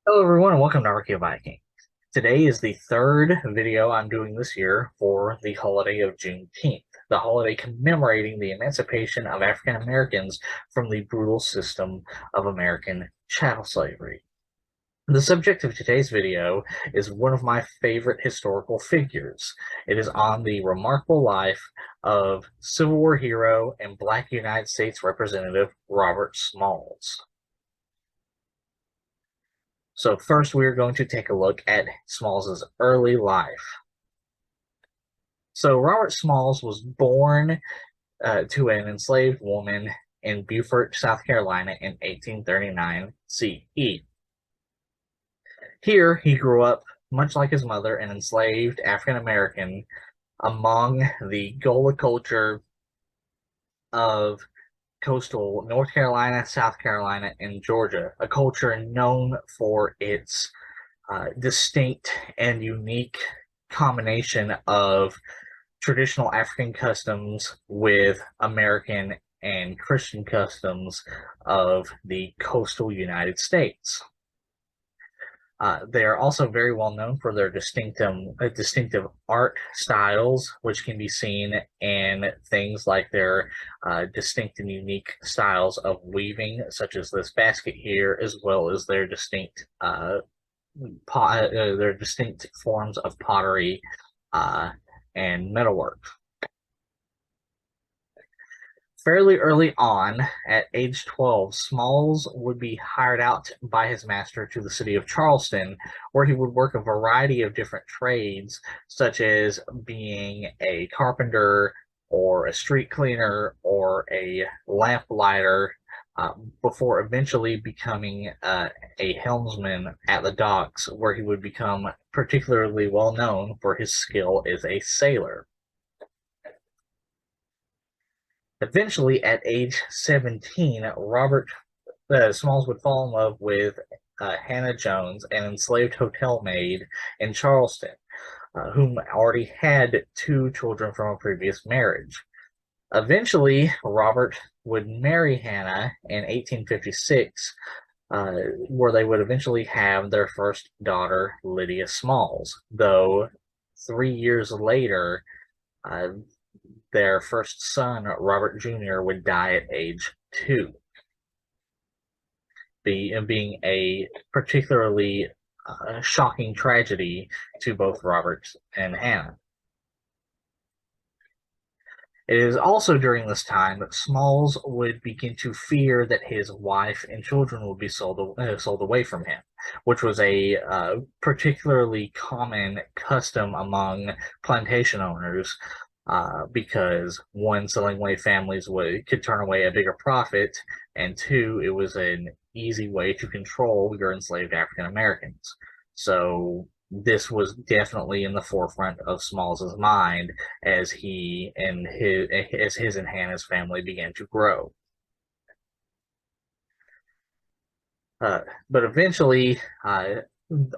Hello everyone and welcome to Archaeo Viking. Today is the third video I'm doing this year for the holiday of Juneteenth, the holiday commemorating the emancipation of African Americans from the brutal system of American chattel slavery. The subject of today's video is one of my favorite historical figures. It is on the remarkable life of Civil War hero and Black United States Representative Robert Smalls. So first, we are going to take a look at Smalls' early life. So Robert Smalls was born to an enslaved woman in Beaufort, South Carolina in 1839 CE. Here, he grew up, much like his mother, an enslaved African American among the Gola culture of coastal North Carolina, South Carolina, and Georgia, a culture known for its distinct and unique combination of traditional African customs with American and Christian customs of the coastal United States. They are also very well known for their distinctive art styles, which can be seen in things like their distinct and unique styles of weaving, such as this basket here, as well as their distinct forms of pottery and metalwork. Fairly early on, at age 12, Smalls would be hired out by his master to the city of Charleston, where he would work a variety of different trades, such as being a carpenter or a street cleaner or a lamp lighter, before eventually becoming a helmsman at the docks, where he would become particularly well known for his skill as a sailor. Eventually, at age 17, Robert Smalls would fall in love with Hannah Jones, an enslaved hotel maid in Charleston, whom already had two children from a previous marriage. Eventually, Robert would marry Hannah in 1856, where they would eventually have their first daughter, Lydia Smalls, though 3 years later, their first son, Robert Jr., would die at age 2, being a particularly shocking tragedy to both Robert and Hannah. It is also during this time that Smalls would begin to fear that his wife and children would be sold away from him, which was a particularly common custom among plantation owners, because one, selling away families could turn away a bigger profit, and two, it was an easy way to control your enslaved African Americans. So this was definitely in the forefront of Smalls's mind as his and Hannah's family began to grow. But eventually,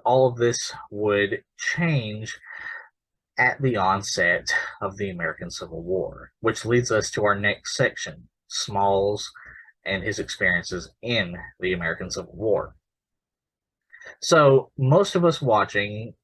all of this would change at the onset of the American Civil War, which leads us to our next section, Smalls and his experiences in the American Civil War. So most of us watching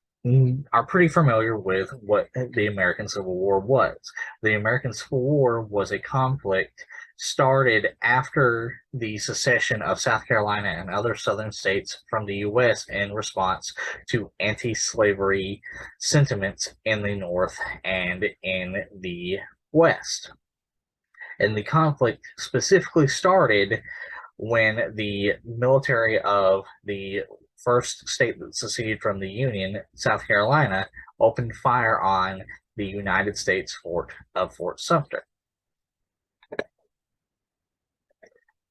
are pretty familiar with what the American Civil War was. The American Civil War was a conflict started after the secession of South Carolina and other southern states from the U.S. in response to anti-slavery sentiments in the North and in the West. And the conflict specifically started when the military of the first state that seceded from the Union, South Carolina, opened fire on the United States fort of Fort Sumter.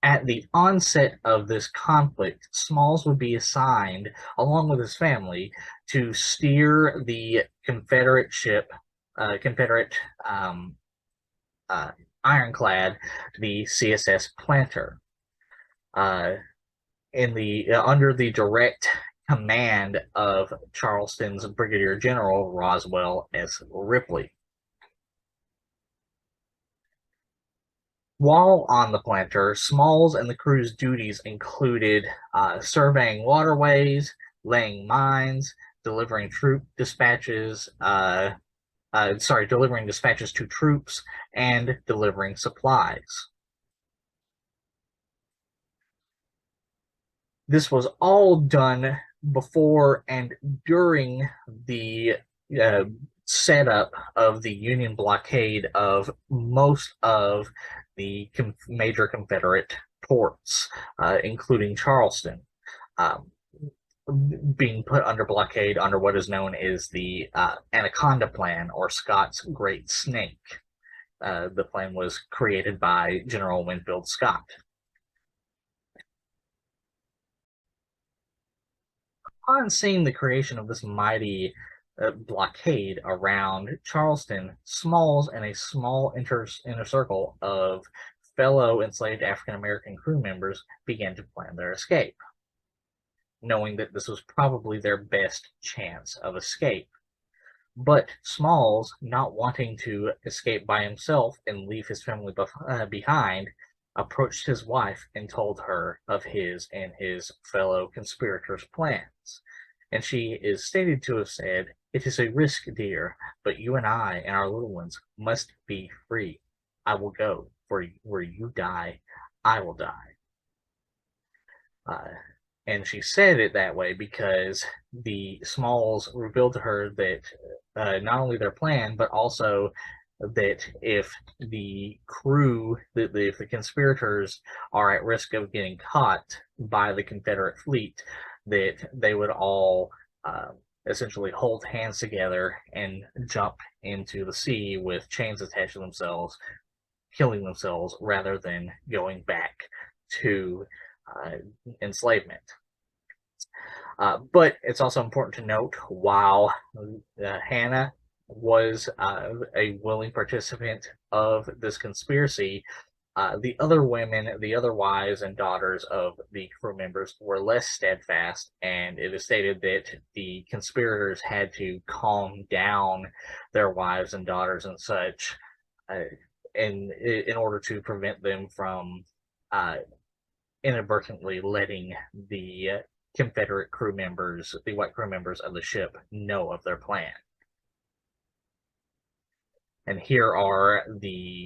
At the onset of this conflict, Smalls would be assigned, along with his family, to steer the Confederate ship, ironclad, the CSS Planter, under the direct command of Charleston's Brigadier General Roswell S. Ripley. While on the Planter, Smalls and the crew's duties included surveying waterways, laying mines, delivering delivering dispatches to troops, and delivering supplies. This was all done before and during the uh, setup of the Union blockade of most of the major Confederate ports, including Charleston, um, being put under blockade under what is known as the Anaconda Plan, or Scott's Great Snake. The plan was created by General Winfield Scott. Upon seeing the creation of this mighty blockade around Charleston, Smalls and a small inner circle of fellow enslaved African American crew members began to plan their escape, knowing that this was probably their best chance of escape. But Smalls, not wanting to escape by himself and leave his family behind, approached his wife and told her of his and his fellow conspirators' plans. And she is stated to have said, "It is a risk, dear, but you and I and our little ones must be free. I will go, for where you die, I will die." Uh, and she said it that way because the Smalls revealed to her that not only their plan, but also that if the crew, if the conspirators are at risk of getting caught by the Confederate fleet, that they would all essentially hold hands together and jump into the sea with chains attached to themselves, killing themselves rather than going back to enslavement. But it's also important to note, while Hannah was a willing participant of this conspiracy, the other women, the other wives and daughters of the crew members, were less steadfast, and it is stated that the conspirators had to calm down their wives and daughters and such in order to prevent them from inadvertently letting the Confederate crew members, the white crew members of the ship, know of their plan. And here are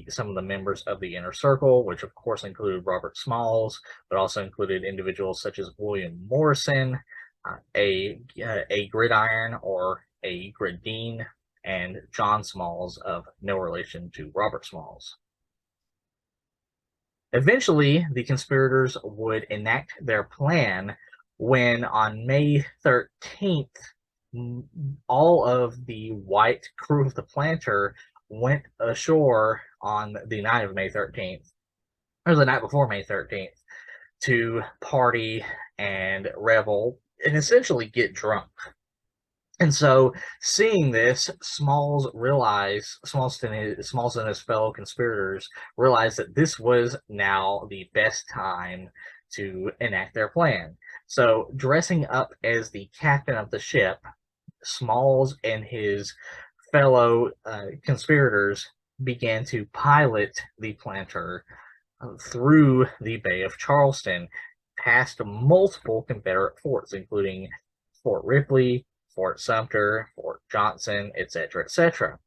some of the members of the inner circle, which of course included Robert Smalls, but also included individuals such as William Morrison, a Gridiron or a Gradine, and John Smalls, of no relation to Robert Smalls. Eventually, the conspirators would enact their plan when on May 13th, all of the white crew of the Planter went ashore on the night of May 13th, or the night before May 13th, to party and revel and essentially get drunk. And so, seeing this, Smalls and his fellow conspirators realized that this was now the best time to enact their plan. So, dressing up as the captain of the ship, Smalls and his fellow conspirators began to pilot the Planter through the Bay of Charleston, past multiple Confederate forts, including Fort Ripley, Fort Sumter, Fort Johnson, etc., etc.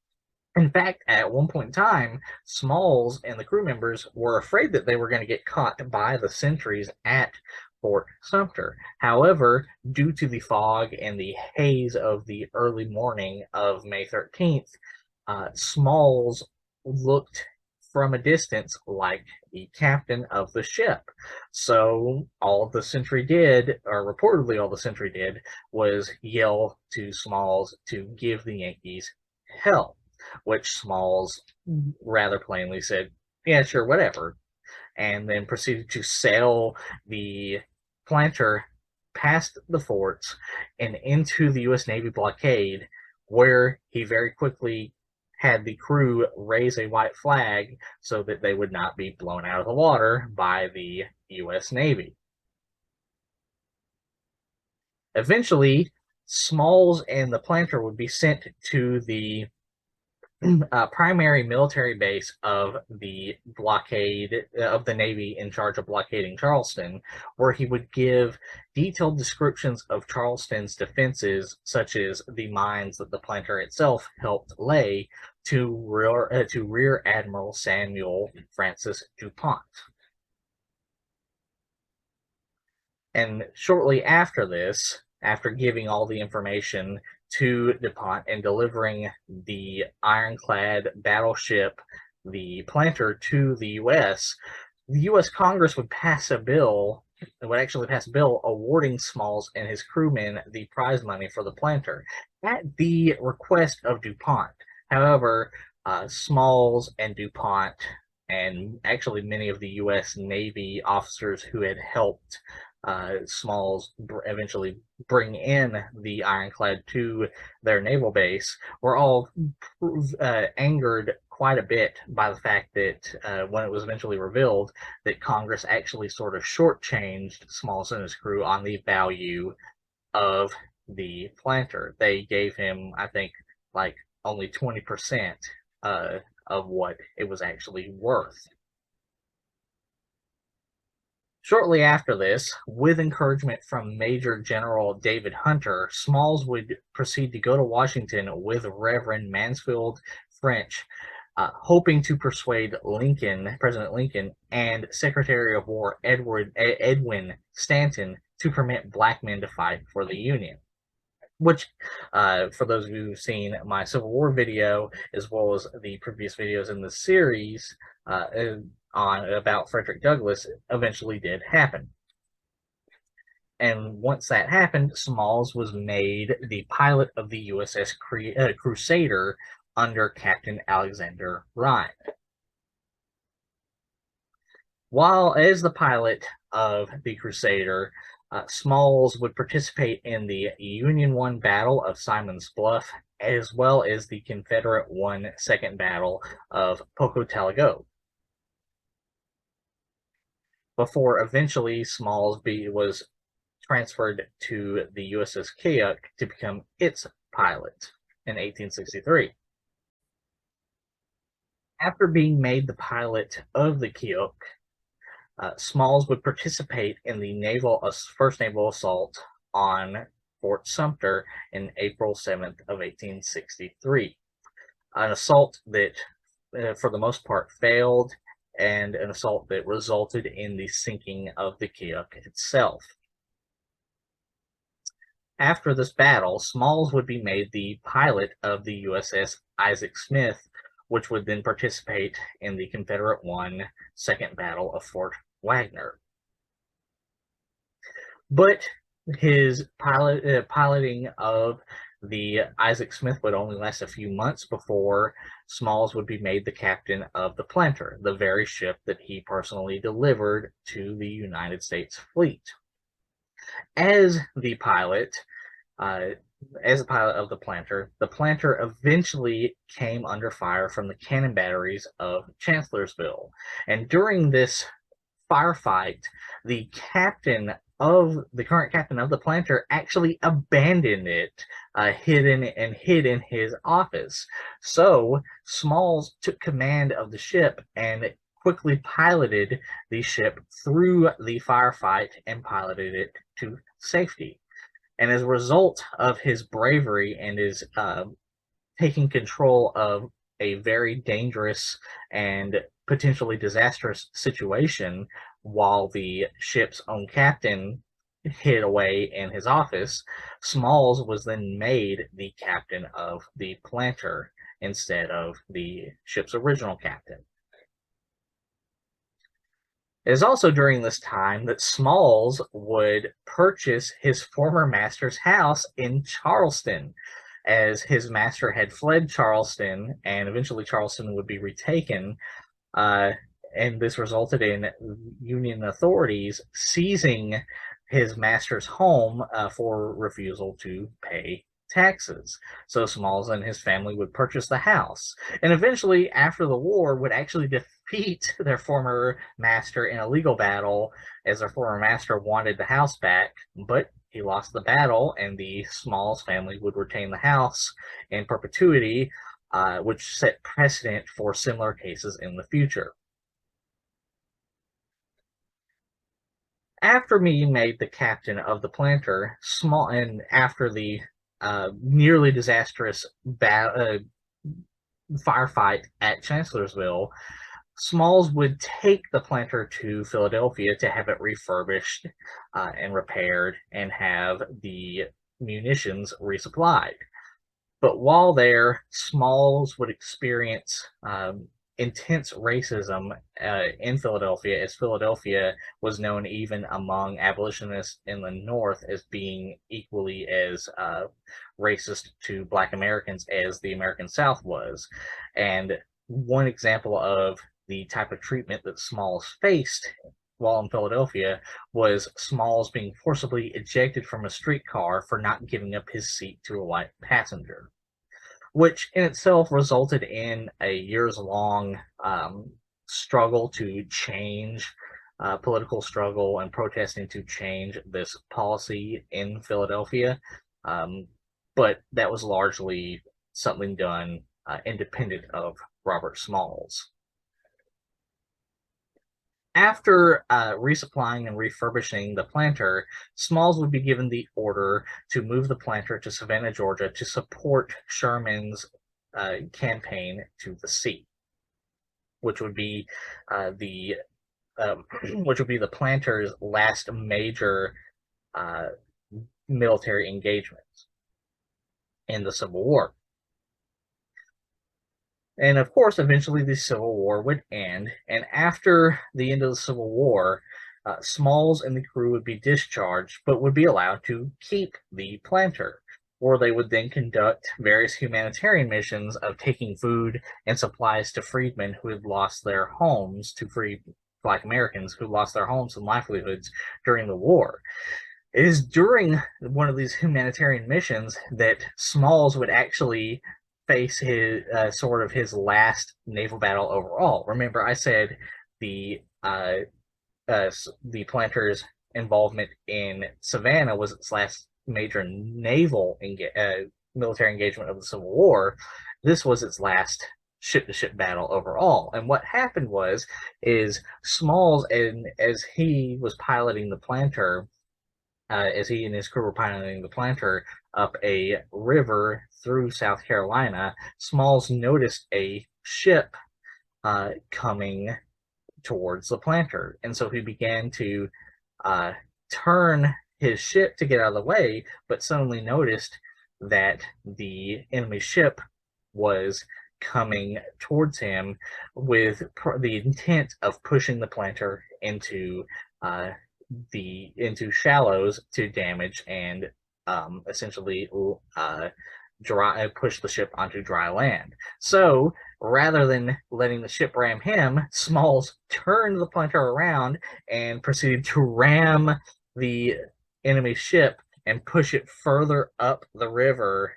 In fact, at one point in time, Smalls and the crew members were afraid that they were going to get caught by the sentries at Fort Sumter. However, due to the fog and the haze of the early morning of May 13th, Smalls looked from a distance like the captain of the ship. So all the sentry did, or reportedly all the sentry did, was yell to Smalls to give the Yankees hell, which Smalls rather plainly said, "Yeah, sure, whatever," and then proceeded to sail the Planter past the forts and into the U.S. Navy blockade, where he very quickly had the crew raise a white flag so that they would not be blown out of the water by the U.S. Navy. Eventually, Smalls and the Planter would be sent to the primary military base of the blockade of the Navy in charge of blockading Charleston, where he would give detailed descriptions of Charleston's defenses, such as the mines that the planter itself helped lay, to Rear Admiral Samuel Francis DuPont. And shortly after this, after giving all the information to DuPont and delivering the ironclad battleship, the Planter, to the U.S. Congress would pass a bill, awarding Smalls and his crewmen the prize money for the Planter at the request of DuPont. However, Smalls and DuPont, and actually many of the U.S. Navy officers who had helped Smalls eventually bring in the ironclad to their naval base, were all angered quite a bit by the fact that when it was eventually revealed that Congress actually sort of shortchanged Smalls and his crew on the value of the planter. They gave him, I think, like only 20% of what it was actually worth. Shortly after this, with encouragement from Major General David Hunter, Smalls would proceed to go to Washington with Reverend Mansfield French, hoping to persuade President Lincoln, and Secretary of War Edwin Stanton to permit black men to fight for the Union. Which, for those of you who've seen my Civil War video, as well as the previous videos in the series, about Frederick Douglass, eventually did happen. And once that happened, Smalls was made the pilot of the USS Crusader under Captain Alexander Rhind. While as the pilot of the Crusader, Smalls would participate in the Union Won Battle of Simon's Bluff, as well as the Confederate Won Second Battle of Pocotaligo, before eventually Smalls was transferred to the USS Keokuk to become its pilot in 1863. After being made the pilot of the Keokuk, Smalls would participate in the first naval assault on Fort Sumter in April 7th of 1863. An assault that, for the most part, failed, and an assault that resulted in the sinking of the Keokuk itself. After this battle, Smalls would be made the pilot of the USS Isaac Smith, which would then participate in the Confederate Won Second Battle of Fort Wagner. But his piloting of the Isaac Smith would only last a few months before Smalls would be made the captain of the Planter, the very ship that he personally delivered to the United States fleet. As the pilot of the Planter eventually came under fire from the cannon batteries of Chancellorsville. And during this firefight, the current captain of the Planter actually abandoned it, hid in his office. So Smalls took command of the ship and quickly piloted the ship through the firefight and piloted it to safety. And as a result of his bravery and his taking control of a very dangerous and potentially disastrous situation while the ship's own captain hid away in his office, Smalls was then made the captain of the Planter instead of the ship's original captain. It is also during this time that Smalls would purchase his former master's house in Charleston, as his master had fled Charleston, and eventually Charleston would be retaken, and this resulted in Union authorities seizing his master's home for refusal to pay taxes. So Smalls and his family would purchase the house, and eventually, after the war, would actually defeat their former master in a legal battle, as their former master wanted the house back, but he lost the battle, and the Smalls family would retain the house in perpetuity, which set precedent for similar cases in the future. After being made the captain of the Planter, and after the nearly disastrous firefight at Chancellorsville, Smalls would take the Planter to Philadelphia to have it refurbished and repaired and have the munitions resupplied. But while there, Smalls would experience intense racism in Philadelphia, as Philadelphia was known even among abolitionists in the North as being equally as racist to Black Americans as the American South was. And one example of the type of treatment that Smalls faced while in Philadelphia was Smalls being forcibly ejected from a streetcar for not giving up his seat to a white passenger, which in itself resulted in a years-long struggle to change, political struggle and protesting to change this policy in Philadelphia. But that was largely something done independent of Robert Smalls. After resupplying and refurbishing the Planter, Smalls would be given the order to move the Planter to Savannah, Georgia, to support Sherman's campaign to the sea, which would be the Planter's last major military engagement in the Civil War. And of course, eventually the Civil War would end. And after the end of the Civil War, Smalls and the crew would be discharged, but would be allowed to keep the Planter, where they would then conduct various humanitarian missions of taking food and supplies to freedmen who had lost their homes, to free Black Americans who lost their homes and livelihoods during the war. It is during one of these humanitarian missions that Smalls would actually face his his last naval battle overall. Remember, I said the Planter's involvement in Savannah was its last major naval military engagement of the Civil War. This was its last ship-to-ship battle overall. And what happened is Smalls, and as he was piloting the Planter, as he and his crew were piloting the Planter up a river through South Carolina, Smalls noticed a ship coming towards the Planter. And so he began to turn his ship to get out of the way, but suddenly noticed that the enemy ship was coming towards him with the intent of pushing the Planter into shallows to damage and essentially push the ship onto dry land. So rather than letting the ship ram him, Smalls turned the Planter around and proceeded to ram the enemy ship and push it further up the river,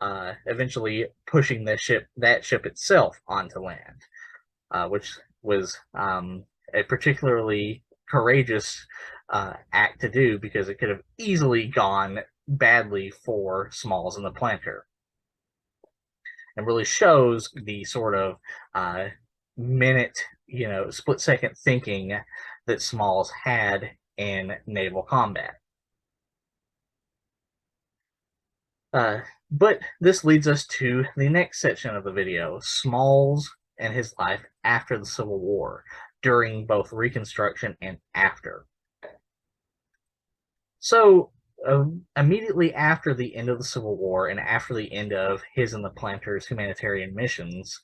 eventually pushing that ship itself onto land, which was a particularly courageous act to do, because it could have easily gone badly for Smalls and the Planter, and really shows the sort of split-second thinking that Smalls had in naval combat. But this leads us to the next section of the video, Smalls and his life after the Civil War, during both Reconstruction and after. So immediately after the end of the Civil War and after the end of his and the Planter's humanitarian missions,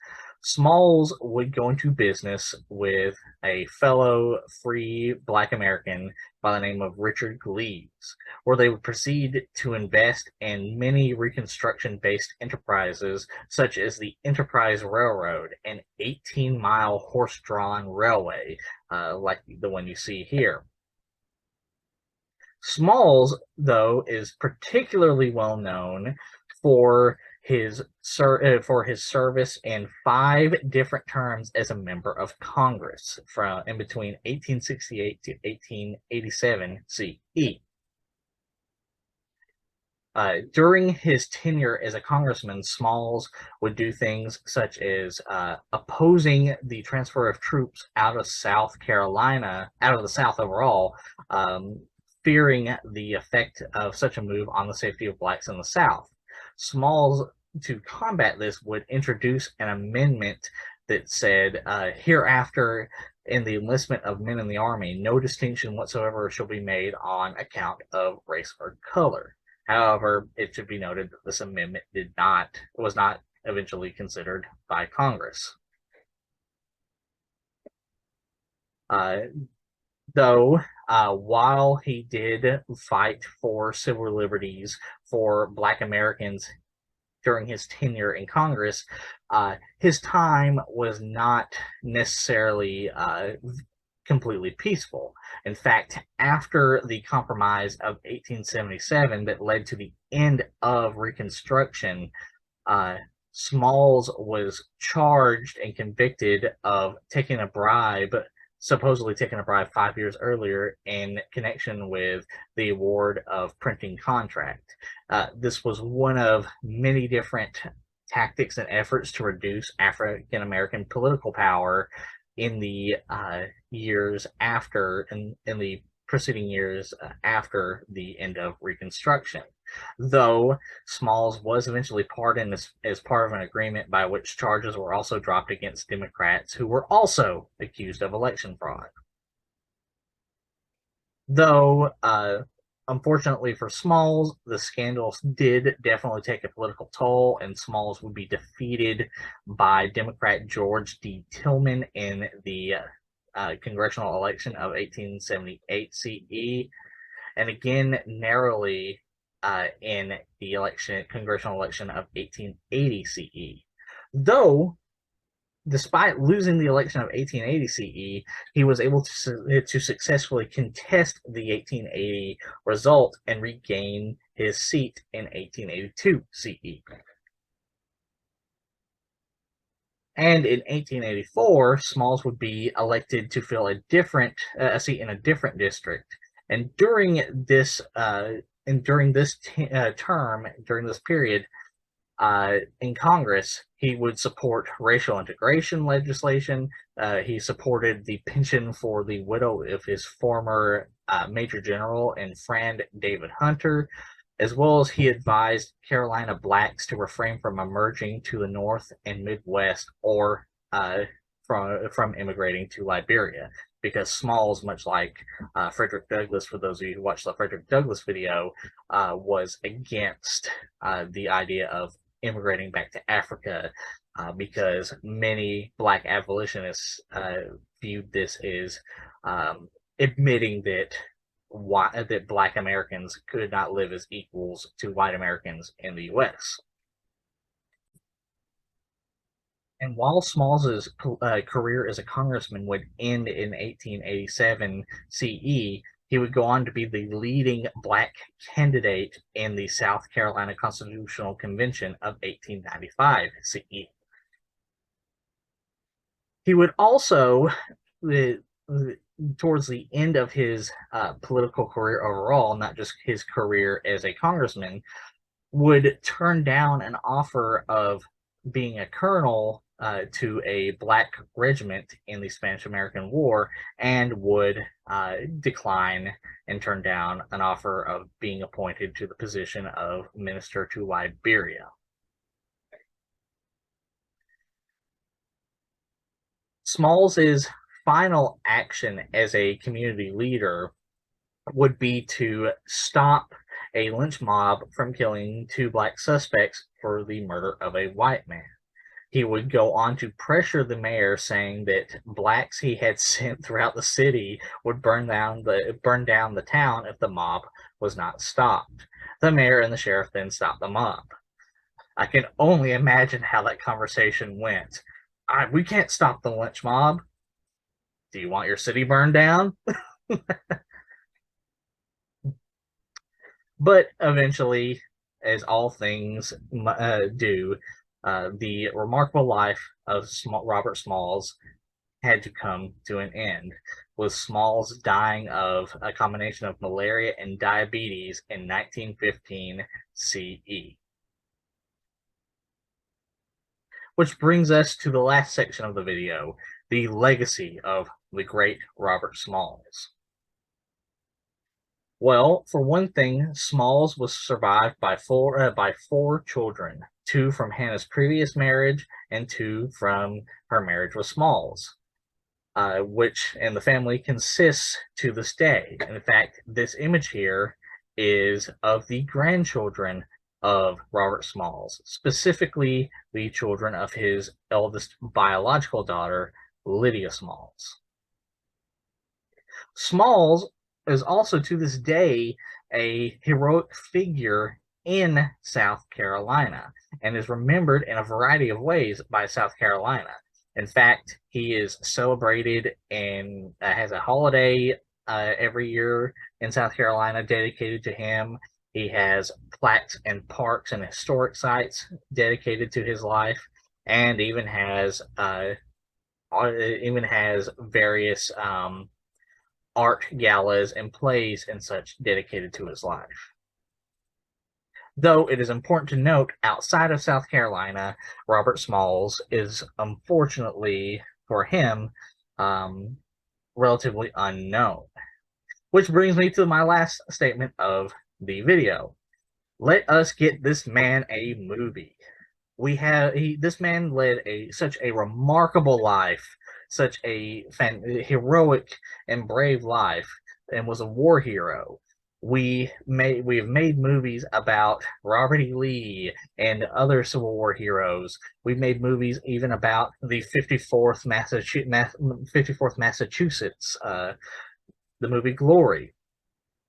Smalls would go into business with a fellow free Black American by the name of Richard Gleaves, where they would proceed to invest in many Reconstruction-based enterprises, such as the Enterprise Railroad, an 18-mile horse-drawn railway, like the one you see here. Smalls, though, is particularly well known for his service in 5 different terms as a member of Congress from in between 1868 to 1887 CE. During his tenure as a congressman, Smalls would do things such as opposing the transfer of troops out of South Carolina, out of the South overall, um, fearing the effect of such a move on the safety of blacks in the South. Smalls, to combat this, would introduce an amendment that said, hereafter, in the enlistment of men in the Army, no distinction whatsoever shall be made on account of race or color. However, it should be noted that this amendment was not eventually considered by Congress. Though, while he did fight for civil liberties for Black Americans during his tenure in Congress, his time was not necessarily completely peaceful. In fact, after the Compromise of 1877 that led to the end of Reconstruction, Smalls was charged and convicted of taking a bribe, supposedly taking a bribe 5 years earlier in connection with the award of printing contract. This was one of many different tactics and efforts to reduce African American political power in the years after, in the preceding years after the end of Reconstruction. Though Smalls was eventually pardoned as part of an agreement by which charges were also dropped against Democrats who were also accused of election fraud. Though, unfortunately for Smalls, the scandals did definitely take a political toll, and Smalls would be defeated by Democrat George D. Tillman in the congressional election of 1878 CE, and again narrowly in the congressional election of 1880 CE. Though, despite losing the election of 1880 CE, he was able to successfully contest the 1880 result and regain his seat in 1882 CE. And in 1884, Smalls would be elected to fill a seat in a different district. And during this term, during this period, in Congress, he would support racial integration legislation. He supported the pension for the widow of his former Major General and friend David Hunter, as well as he advised Carolina blacks to refrain from emerging to the North and Midwest or from immigrating to Liberia, because Smalls, much like Frederick Douglass, for those of you who watched the Frederick Douglass video, was against the idea of immigrating back to Africa, because many black abolitionists viewed this as admitting that black Americans could not live as equals to white Americans in the U.S. And while Smalls' career as a congressman would end in 1887 CE, he would go on to be the leading black candidate in the South Carolina Constitutional Convention of 1895 CE. He would also, towards the end of his political career overall, not just his career as a congressman, would turn down an offer of being a colonel to a black regiment in the Spanish-American War, and would decline and turn down an offer of being appointed to the position of minister to Liberia. Smalls's final action as a community leader would be to stop a lynch mob from killing 2 black suspects for the murder of a white man. He would go on to pressure the mayor, saying that blacks he had sent throughout the city would burn down the town if the mob was not stopped. The mayor and the sheriff then stopped the mob. I can only imagine how that conversation went. We can't stop the lynch mob. Do you want your city burned down? But eventually, as all things do, the remarkable life of Robert Smalls had to come to an end. with Smalls dying of a combination of malaria and diabetes in 1915 CE. Which brings us to the last section of the video, the legacy of the great Robert Smalls. Well, for one thing, Smalls was survived by four children, 2 from Hannah's previous marriage and 2 from her marriage with Smalls, which in the family consists to this day. In fact, this image here is of the grandchildren of Robert Smalls, specifically the children of his eldest biological daughter, Lydia Smalls. Smalls is also to this day a heroic figure in South Carolina and is remembered in a variety of ways by South Carolina. In fact, he is celebrated and has a holiday every year in South Carolina dedicated to him. He has plaques and parks and historic sites dedicated to his life, and even has various art galas and plays and such dedicated to his life. Though it is important to note, outside of South Carolina, Robert Smalls is, unfortunately for him, relatively unknown. Which brings me to my last statement of the video. Let us get this man a movie. This man led such a remarkable life, such a heroic and brave life, and was a war hero. We have made movies about Robert E. Lee and other Civil War heroes. We've made movies even about the 54th Massachusetts, the movie Glory.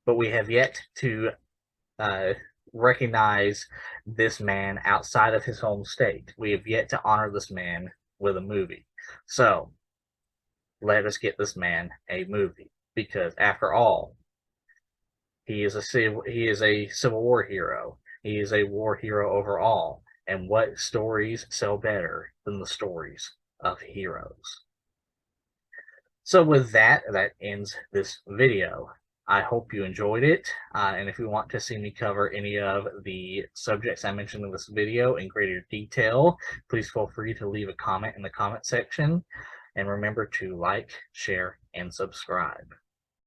But we have yet to recognize this man outside of his home state. We have yet to honor this man with a movie. So let us get this man a movie, because after all, he is a Civil War hero. He is a war hero overall. And what stories sell better than the stories of heroes? So with that ends this video. I hope you enjoyed it, and if you want to see me cover any of the subjects I mentioned in this video in greater detail, please feel free to leave a comment in the comment section, and remember to like, share, and subscribe.